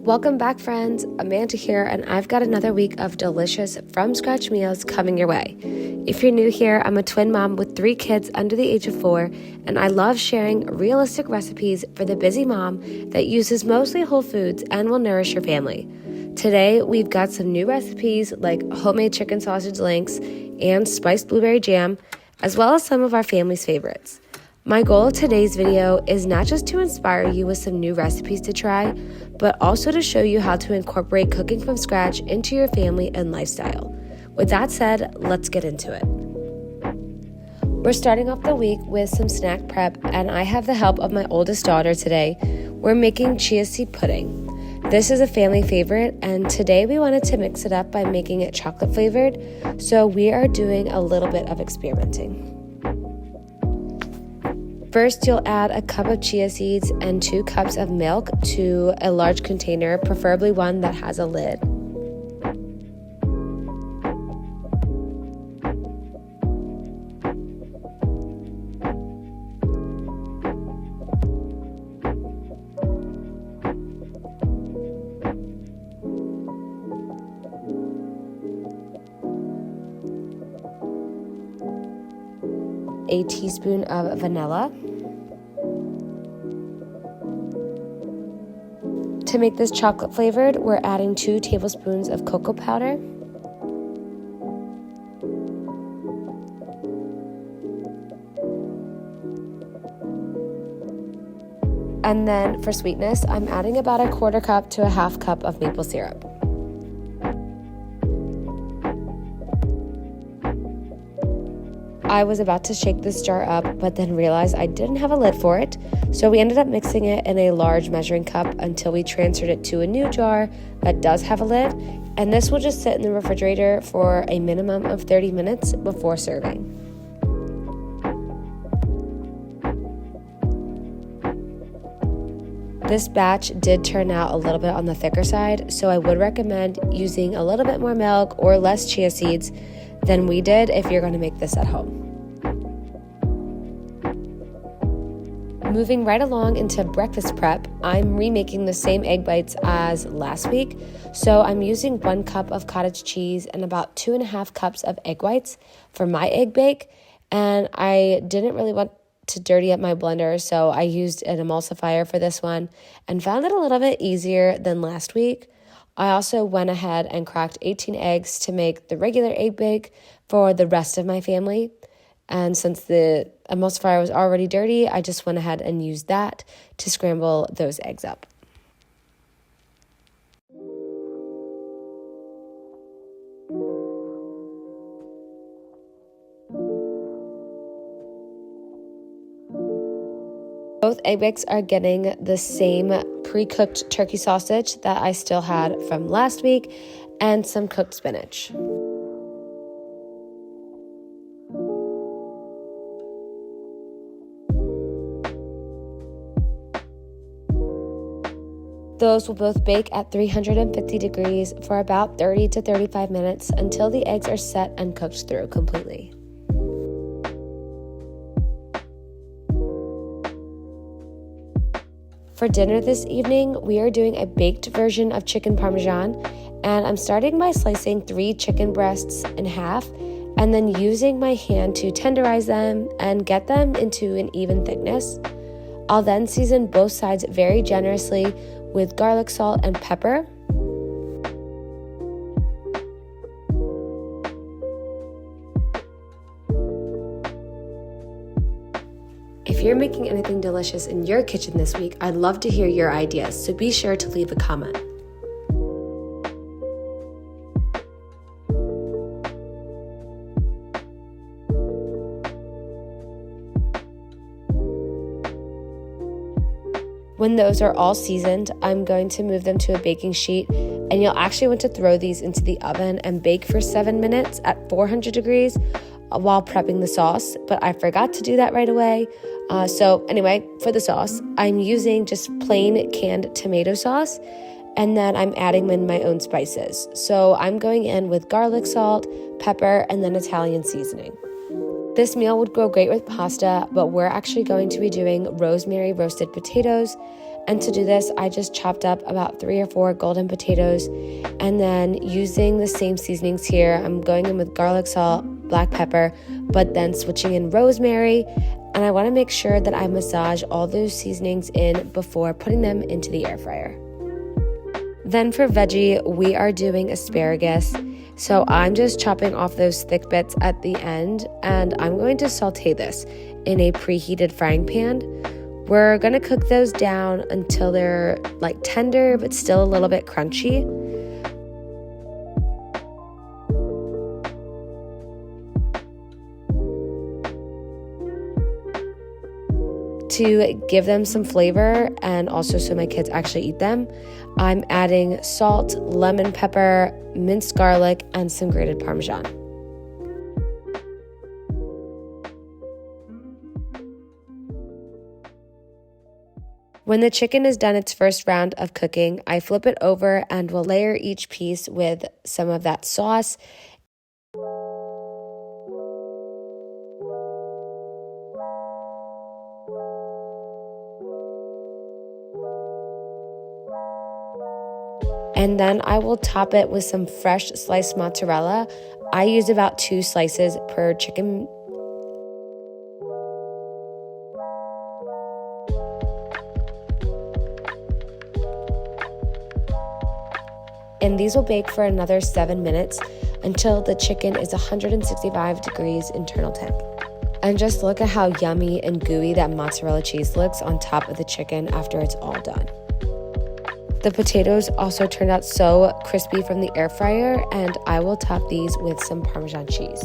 Welcome back, friends. Amanda here, and I've got another week of delicious from-scratch meals coming your way. If you're new here, I'm a twin mom with 3 kids under the age of 4, and I love sharing realistic recipes for the busy mom that uses mostly whole foods and will nourish your family. Today, we've got some new recipes like homemade chicken sausage links and spiced blueberry jam, as well as some of our family's favorites. My goal of today's video is not just to inspire you with some new recipes to try, but also to show you how to incorporate cooking from scratch into your family and lifestyle. With that said, let's get into it. We're starting off the week with some snack prep, and I have the help of my oldest daughter today. We're making chia seed pudding. This is a family favorite, and today we wanted to mix it up by making it chocolate flavored, so we are doing a little bit of experimenting. First, you'll add a cup of chia seeds and 2 cups of milk to a large container, preferably one that has a lid. A teaspoon of vanilla. To make this chocolate flavored, we're adding 2 tablespoons of cocoa powder. And then for sweetness, I'm adding about a 1/4 cup to a 1/2 cup of maple syrup. I was about to shake this jar up, but then realized I didn't have a lid for it, so we ended up mixing it in a large measuring cup until we transferred it to a new jar that does have a lid, and this will just sit in the refrigerator for a minimum of 30 minutes before serving. This batch did turn out a little bit on the thicker side, so I would recommend using a little bit more milk or less chia seeds than we did if you're going to make this at home. Moving right along into breakfast prep, I'm remaking the same egg bites as last week, so I'm using 1 cup of cottage cheese and about 2.5 cups of egg whites for my egg bake, and I didn't really want to dirty up my blender, so I used an emulsifier for this one and found it a little bit easier than last week. I also went ahead and cracked 18 eggs to make the regular egg bake for the rest of my family. And since the emulsifier was already dirty, I just went ahead and used that to scramble those eggs up. Both egg bakes are getting the same pre-cooked turkey sausage that I still had from last week and some cooked spinach. Those will both bake at 350 degrees for about 30 to 35 minutes until the eggs are set and cooked through completely. For dinner this evening, we are doing a baked version of chicken parmesan, and I'm starting by slicing 3 chicken breasts in half and then using my hand to tenderize them and get them into an even thickness. I'll then season both sides very generously with garlic, salt, and pepper. If you're making anything delicious in your kitchen this week, I'd love to hear your ideas, so be sure to leave a comment. When those are all seasoned, I'm going to move them to a baking sheet, and you'll actually want to throw these into the oven and bake for 7 minutes at 400 degrees while prepping the sauce, but I forgot to do that right away. So anyway, for the sauce, I'm using just plain canned tomato sauce, and then I'm adding in my own spices. So I'm going in with garlic, salt, pepper, and then Italian seasoning. This meal would go great with pasta, but we're actually going to be doing rosemary roasted potatoes, And to do this, I just chopped up about 3 or 4 golden potatoes, and then using the same seasonings here, I'm going in with garlic salt, black pepper, but then switching in rosemary. And I want to make sure that I massage all those seasonings in before putting them into the air fryer. Then for veggie, we are doing asparagus. So I'm just chopping off those thick bits at the end, and I'm going to saute this in a preheated frying pan. We're going to cook those down until they're like tender, but still a little bit crunchy. To give them some flavor and also so my kids actually eat them, I'm adding salt, lemon pepper, minced garlic, and some grated parmesan. When the chicken is done its first round of cooking, I flip it over and will layer each piece with some of that sauce. And then I will top it with some fresh sliced mozzarella. I use about 2 slices per chicken. And these will bake for another 7 minutes until the chicken is 165 degrees internal temp. And just look at how yummy and gooey that mozzarella cheese looks on top of the chicken after it's all done. The potatoes also turned out so crispy from the air fryer, and I will top these with some Parmesan cheese.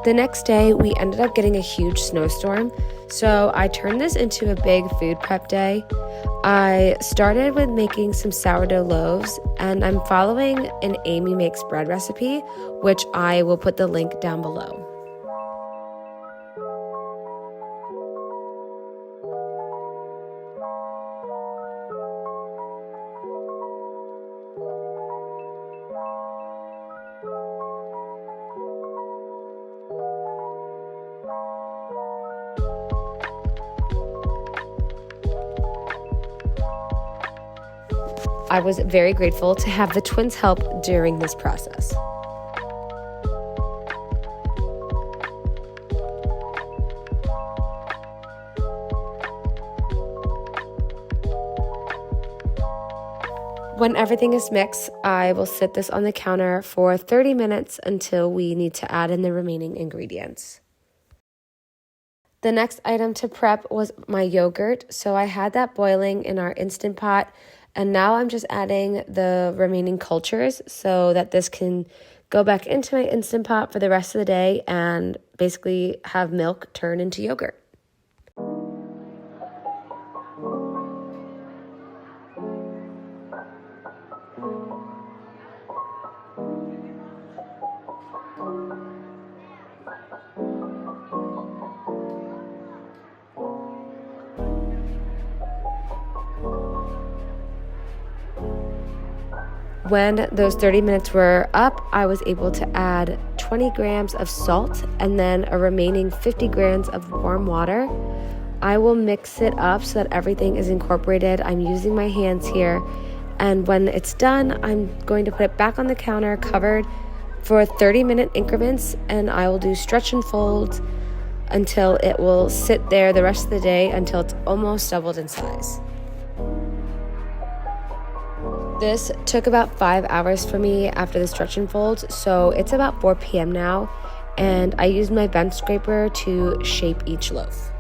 The next day, we ended up getting a huge snowstorm, so I turned this into a big food prep day. I started with making some sourdough loaves, and I'm following an Amy Makes Bread recipe, which I will put the link down below. I was very grateful to have the twins' help during this process. When everything is mixed, I will sit this on the counter for 30 minutes until we need to add in the remaining ingredients. The next item to prep was my yogurt, so I had that boiling in our Instant Pot, and now I'm just adding the remaining cultures so that this can go back into my Instant Pot for the rest of the day and basically have milk turn into yogurt. When those 30 minutes were up, I was able to add 20 grams of salt and then a remaining 50 grams of warm water. I will mix it up so that everything is incorporated. I'm using my hands here. And when it's done, I'm going to put it back on the counter covered for 30-minute increments, and I will do stretch and fold until it will sit there the rest of the day until it's almost doubled in size. This took about 5 hours for me after the stretch and fold, so it's about 4 p.m. now, and I used my bench scraper to shape each loaf.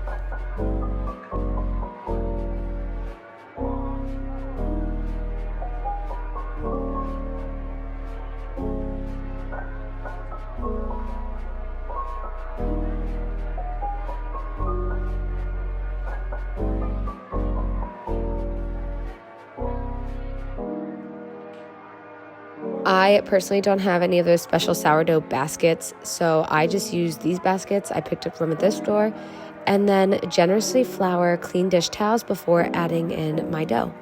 I personally don't have any of those special sourdough baskets, so I just use these baskets I picked up from a thrift store, and then generously flour clean dish towels before adding in my dough.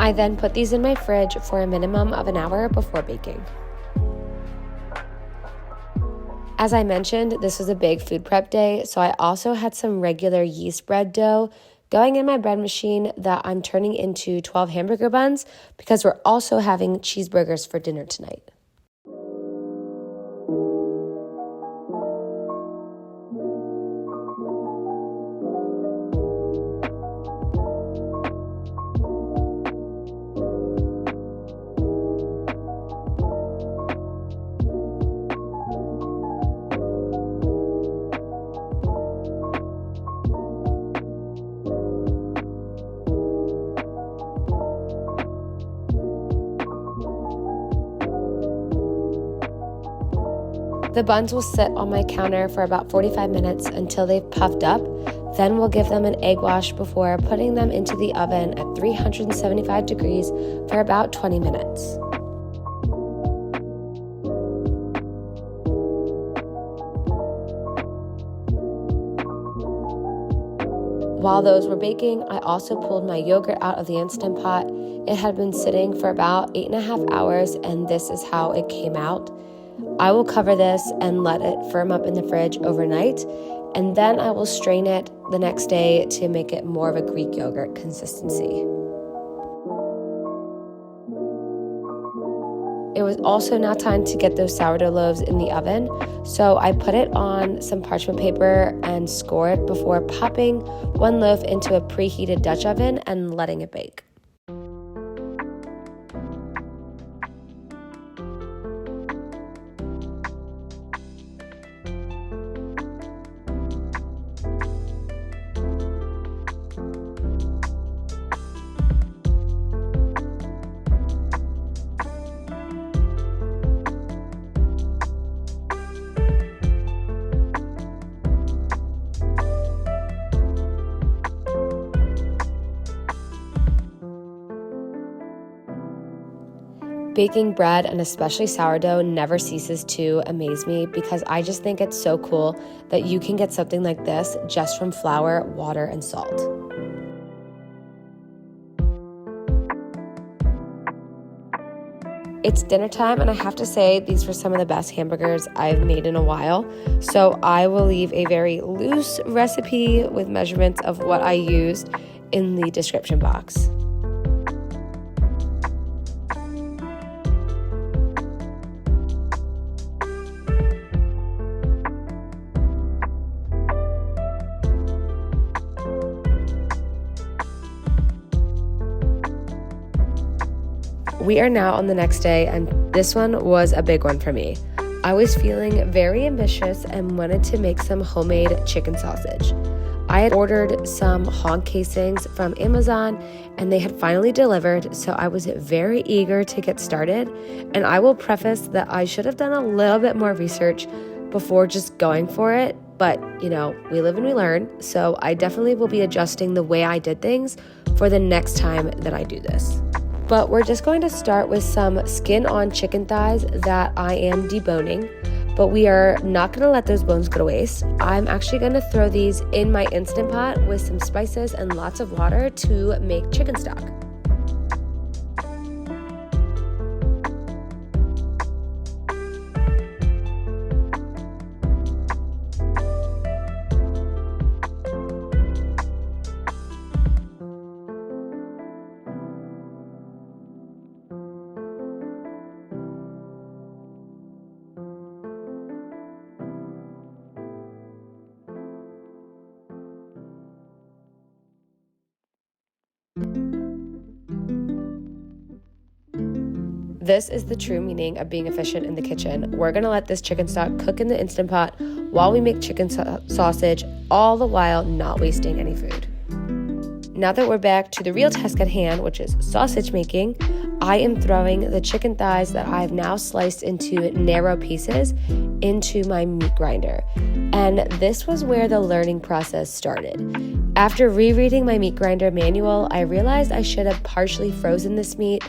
I then put these in my fridge for a minimum of an hour before baking. As I mentioned, this was a big food prep day, so I also had some regular yeast bread dough going in my bread machine that I'm turning into 12 hamburger buns because we're also having cheeseburgers for dinner tonight. The buns will sit on my counter for about 45 minutes until they've puffed up. Then we'll give them an egg wash before putting them into the oven at 375 degrees for about 20 minutes. While those were baking, I also pulled my yogurt out of the Instant Pot. It had been sitting for about 8.5 hours, and this is how it came out. I will cover this and let it firm up in the fridge overnight, and then I will strain it the next day to make it more of a Greek yogurt consistency. It was also now time to get those sourdough loaves in the oven, so I put it on some parchment paper and score it before popping one loaf into a preheated Dutch oven and letting it bake. Baking bread, and especially sourdough, never ceases to amaze me because I just think it's so cool that you can get something like this just from flour, water, and salt. It's dinner time, and I have to say these were some of the best hamburgers I've made in a while, so I will leave a very loose recipe with measurements of what I used in the description box. We are now on the next day, and this one was a big one for me. I was feeling very ambitious and wanted to make some homemade chicken sausage. I had ordered some hog casings from Amazon, and they had finally delivered, so I was very eager to get started. And I will preface that I should have done a little bit more research before just going for it, but we live and we learn, so I definitely will be adjusting the way I did things for the next time that I do this. But we're just going to start with some skin-on chicken thighs that I am deboning, but we are not going to let those bones go to waste. I'm actually going to throw these in my Instant Pot with some spices and lots of water to make chicken stock. This is the true meaning of being efficient in the kitchen. We're going to let this chicken stock cook in the Instant Pot while we make chicken sausage, all the while not wasting any food. Now that we're back to the real task at hand, which is sausage making, I am throwing the chicken thighs that I've now sliced into narrow pieces into my meat grinder. And this was where the learning process started. After rereading my meat grinder manual, I realized I should have partially frozen this meat,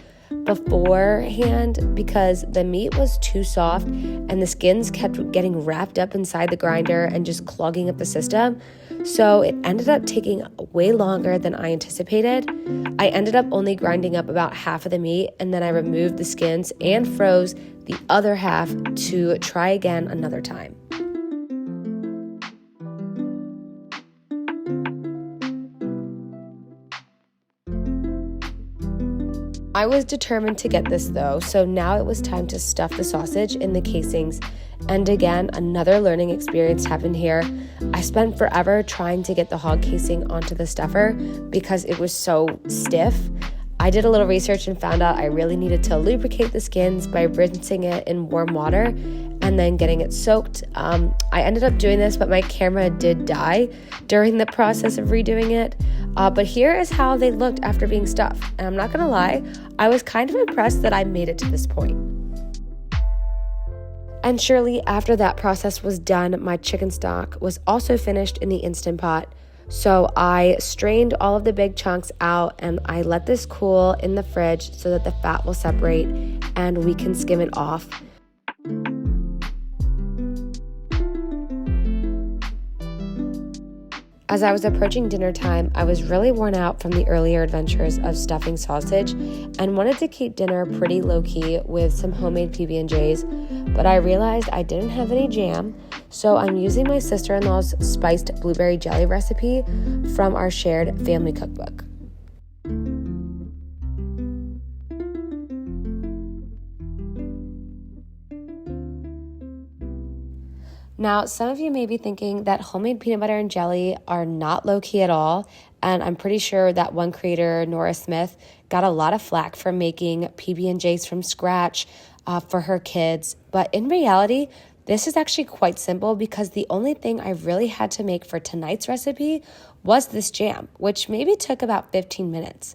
beforehand because the meat was too soft and the skins kept getting wrapped up inside the grinder and just clogging up the system. So it ended up taking way longer than I anticipated. I ended up only grinding up about half of the meat, and then I removed the skins and froze the other half to try again another time. I was determined to get this though, so now it was time to stuff the sausage in the casings. And again, another learning experience happened here. I spent forever trying to get the hog casing onto the stuffer because it was so stiff. I did a little research and found out I really needed to lubricate the skins by rinsing it in warm water and then getting it soaked. I ended up doing this, but my camera did die during the process of redoing it. But here is how they looked after being stuffed. And I'm not gonna lie, I was kind of impressed that I made it to this point. And surely after that process was done, my chicken stock was also finished in the Instant Pot. So I strained all of the big chunks out and I let this cool in the fridge so that the fat will separate and we can skim it off. As I was approaching dinner time, I was really worn out from the earlier adventures of stuffing sausage and wanted to keep dinner pretty low-key with some homemade PB&Js, but I realized I didn't have any jam, so I'm using my sister-in-law's spiced blueberry jelly recipe from our shared family cookbook. Now, some of you may be thinking that homemade peanut butter and jelly are not low-key at all, and I'm pretty sure that one creator, Nora Smith, got a lot of flack for making PB&Js from scratch for her kids. But in reality, this is actually quite simple because the only thing I really had to make for tonight's recipe was this jam, which maybe took about 15 minutes.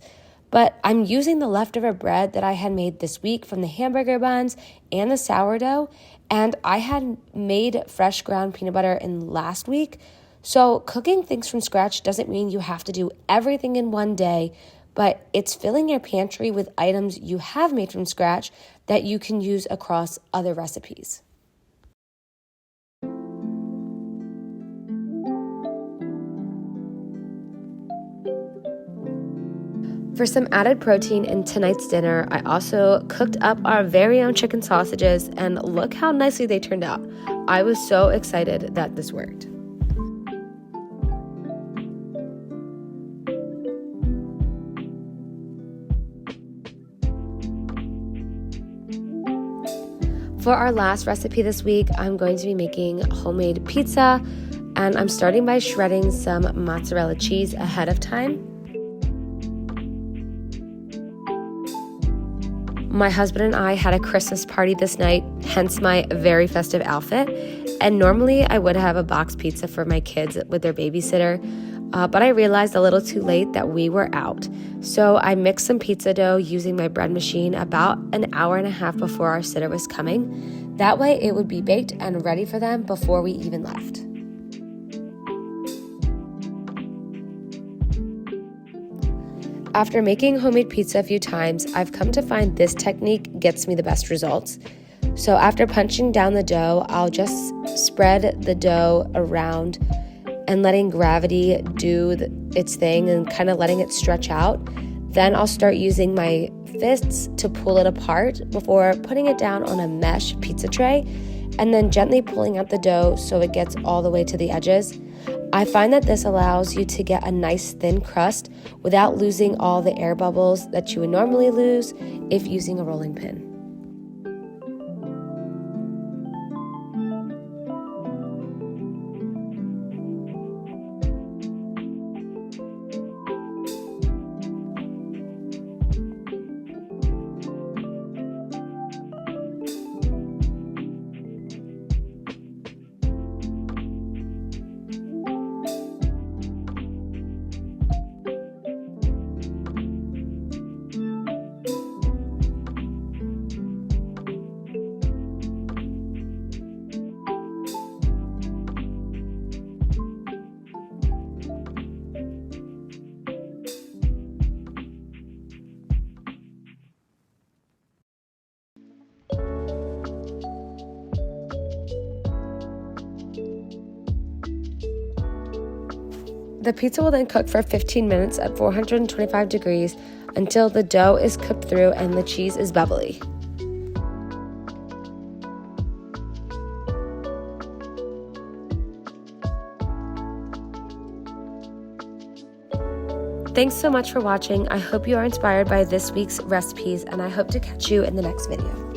But I'm using the leftover bread that I had made this week from the hamburger buns and the sourdough, and I had made fresh ground peanut butter in last week. So cooking things from scratch doesn't mean you have to do everything in one day, but it's filling your pantry with items you have made from scratch that you can use across other recipes. For some added protein in tonight's dinner, I also cooked up our very own chicken sausages, and look how nicely they turned out. I was so excited that this worked. For our last recipe this week, I'm going to be making homemade pizza, and I'm starting by shredding some mozzarella cheese ahead of time. My husband and I had a Christmas party this night, hence my very festive outfit. And normally I would have a box pizza for my kids with their babysitter, but I realized a little too late that we were out. So I mixed some pizza dough using my bread machine about an hour and a half before our sitter was coming. That way it would be baked and ready for them before we even left. After making homemade pizza a few times, I've come to find this technique gets me the best results. So after punching down the dough, I'll just spread the dough around and letting gravity do its thing and kind of letting it stretch out. Then I'll start using my fists to pull it apart before putting it down on a mesh pizza tray and then gently pulling out the dough so it gets all the way to the edges. I find that this allows you to get a nice thin crust without losing all the air bubbles that you would normally lose if using a rolling pin. The pizza will then cook for 15 minutes at 425 degrees until the dough is cooked through and the cheese is bubbly. Thanks so much for watching. I hope you are inspired by this week's recipes, and I hope to catch you in the next video.